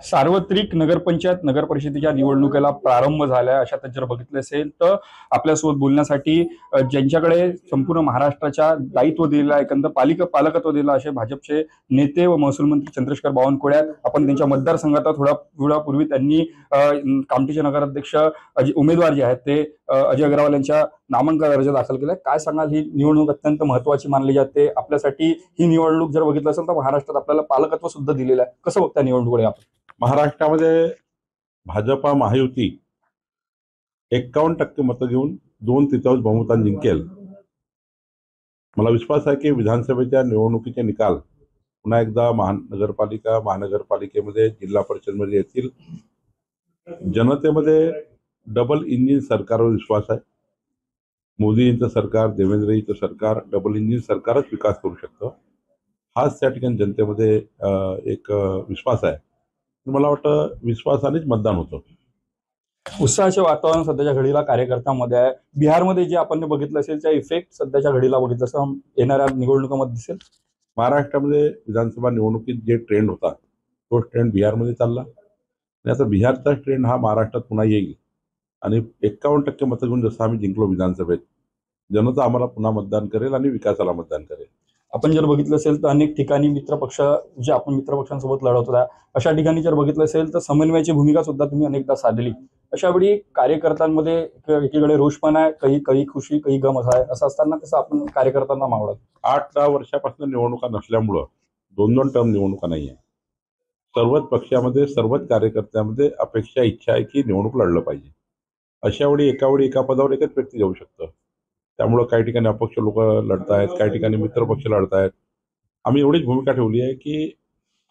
सार्वत्रिक नगरपंचायत नगरपरिषदेच्या निवडणुकीला प्रारंभ झाला आहे. अशात जर बघितलं असेल तर आपल्यासोबत बोलण्यासाठी ज्यांच्याकडे संपूर्ण महाराष्ट्राच्या दायित्व दिलेलं आहे, एकंदर पालकत्व दिलं असे भाजपचे नेते व महसूल मंत्री चंद्रशेखर बावनकुळे आहेत. आपण त्यांच्या मतदारसंघात थोड्या वेळापूर्वी त्यांनी कामठीचे नगराध्यक्ष उमेदवार जे आहेत ते अजय अग्रवाल यांच्या नामांकन अर्ज दाखल केलाय. काय सांगाल? ही निवडणूक अत्यंत महत्त्वाची मानली जाते आपल्यासाठी. ही निवडणूक जर बघितलं असेल तर महाराष्ट्रात आपल्याला पालकत्व सुद्धा दिलेलं आहे. कसं बघता निवडणुकीकडे आपण? महाराष्ट्रामध्ये भाजपा महायुती 51% मतं घेऊन 2/3 बहुमताने जिंकेल. मला विश्वास आहे की विधानसभेच्या निवडणुकीचे निकाल पुन्हा एकदा महानगरपालिका महानगरपालिकेमध्ये जिल्हा परिषदमध्ये येतील. जनतेमध्ये डबल इंजिन सरकारवर विश्वास आहे. मोदींचं सरकार, देवेंद्रजींचं सरकार, डबल इंजिन सरकारच विकास करू शकतं, हाच त्या ठिकाणी जनतेमध्ये एक विश्वास आहे. मला वाटतं विश्वासानेच मतदान होतं. उत्साहाचे वातावरण सध्याच्या घडीला कार्यकर्त्यांमध्ये आहे. बिहारमध्ये जे आपण बघितलं असेल त्या इफेक्ट सध्याच्या घडीला बघितलं असं येणाऱ्या निवडणुकांमध्ये दिसेल. महाराष्ट्रामध्ये विधानसभा निवडणुकीत जे ट्रेंड होता तो ट्रेंड बिहारमध्ये चालला आणि आता बिहारचा ट्रेंड हा महाराष्ट्रात पुन्हा येईल. आणि 51% मतं घेऊन जसं आम्ही जिंकलो विधानसभेत, जनता आम्हाला पुन्हा मतदान करेल आणि विकासाला मतदान करेल. आपण जर बघितलं असेल तर अनेक ठिकाणी मित्रपक्ष जे आपण मित्रपक्षांसोबत लढत होता अशा ठिकाणी जर बघितलं असेल तर समन्वयाची भूमिका सुद्धा तुम्ही अनेकदा साधली. अशा वेळी कार्यकर्त्यांमध्ये एकीकडे रोषपण आहे, काही खुशी, काही गम आहे. असं असताना कसं आपण कार्यकर्त्यांना मावळत? 8-10 वर्षापासून निवडणुका नसल्यामुळं 2-2 टर्म निवडणुका नाही आहे. सर्वच पक्षामध्ये सर्वच कार्यकर्त्यामध्ये अपेक्षा इच्छा आहे की निवडणूक लढलं पाहिजे. अशा वेळी एका पदावर एकच व्यक्ती जाऊ शकतं. त्यामुळं काही ठिकाणी अपक्ष लोक लढत आहेत, काही ठिकाणी मित्रपक्ष लढत आहेत. आम्ही एवढीच भूमिका ठेवली आहे की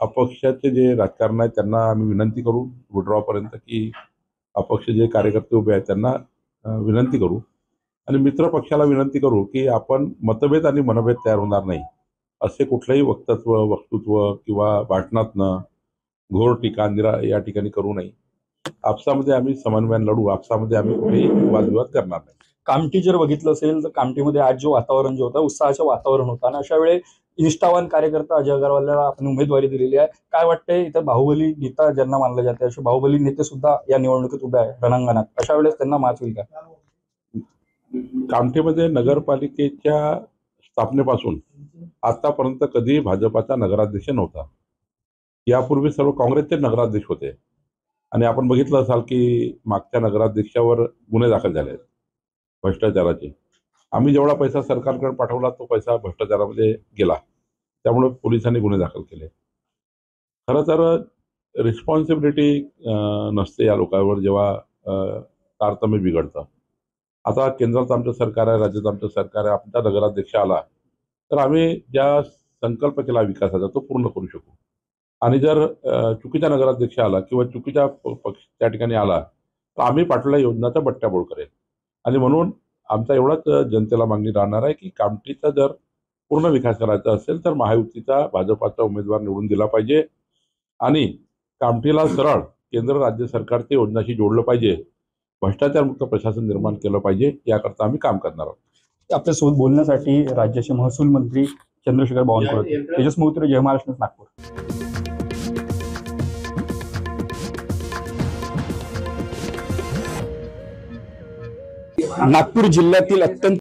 अपक्षाचे जे राजकारण आहे त्यांना आम्ही विनंती करू विड्रॉपर्यंत की अपक्ष जे कार्यकर्ते उभे आहेत त्यांना विनंती करू आणि मित्रपक्षाला विनंती करू की आपण मतभेद आणि मनभेद तयार होणार नाही असे कुठलंही वक्तृत्व किंवा भाषणातनं घोर टीका या ठिकाणी करू नये. आपसामध्ये आम्ही समन्वयाने लढू, आपसामध्ये आम्ही कुठेही वादविवाद करणार नाही. कामठी जर बघितलं असेल तर कामठीमध्ये आज जो वातावरण जे होतं उत्साहाचं वातावरण होतं आणि अशा वेळी निष्ठावान कार्यकर्ता अजय अग्रवालला आपण उमेदवारी दिलेली आहे. काय वाटतंय? इथं बाहुबली नेता ज्यांना मानलं जाते असे बाहुबली नेते सुद्धा या निवडणुकीत उभे आहे रणांगणात. अशा वेळेस त्यांना मात होईल का? कामठीमध्ये नगरपालिकेच्या स्थापनेपासून आतापर्यंत कधी भाजपाचा नगराध्यक्ष नव्हता. यापूर्वी सर्व काँग्रेसचे नगराध्यक्ष होते आणि आपण बघितलं असाल की मागच्या नगराध्यक्षावर गुन्हे दाखल झाले आहेत भ्रष्टाचाराचे. आम्ही जेवढा पैसा सरकारकडे पाठवला तो पैसा भ्रष्टाचारामध्ये गेला, त्यामुळे पोलिसांनी गुन्हे दाखल केले. खरं तर रिस्पॉन्सिबिलिटी नसते या लोकांवर जेव्हा तारतम्य बिघडतं. आता केंद्रात आमचं सरकार आहे, राज्यात आमचं सरकार आहे. आमचा नगराध्यक्ष आला तर आम्ही ज्या संकल्प केला विकासाचा तो पूर्ण करू शकू. आणि जर चुकीचा नगराध्यक्ष आला किंवा चुकीचा पक्ष त्या ठिकाणी आला तर आम्ही पाठवलेल्या योजनाचा बट्ट्याबोळ करेल. आणि म्हणून आमचा एवढाच जनतेला मागणी राहणार आहे की कामठीचा जर पूर्ण विकास करायचा असेल तर महायुतीचा भाजपाचा उमेदवार निवडून दिला पाहिजे आणि कामठीला सरळ केंद्र राज्य सरकारच्या योजनाशी जोडलं पाहिजे. भ्रष्टाचारमुक्त प्रशासन निर्माण केलं पाहिजे, याकरता आम्ही काम करणार आहोत. आपल्यासोबत बोलण्यासाठी राज्याचे महसूल मंत्री चंद्रशेखर बावनकुळे. तेजस मोहिते, जय महाराष्ट्र, नागपूर. नागपूर जिल्ह्यातील अत्यंत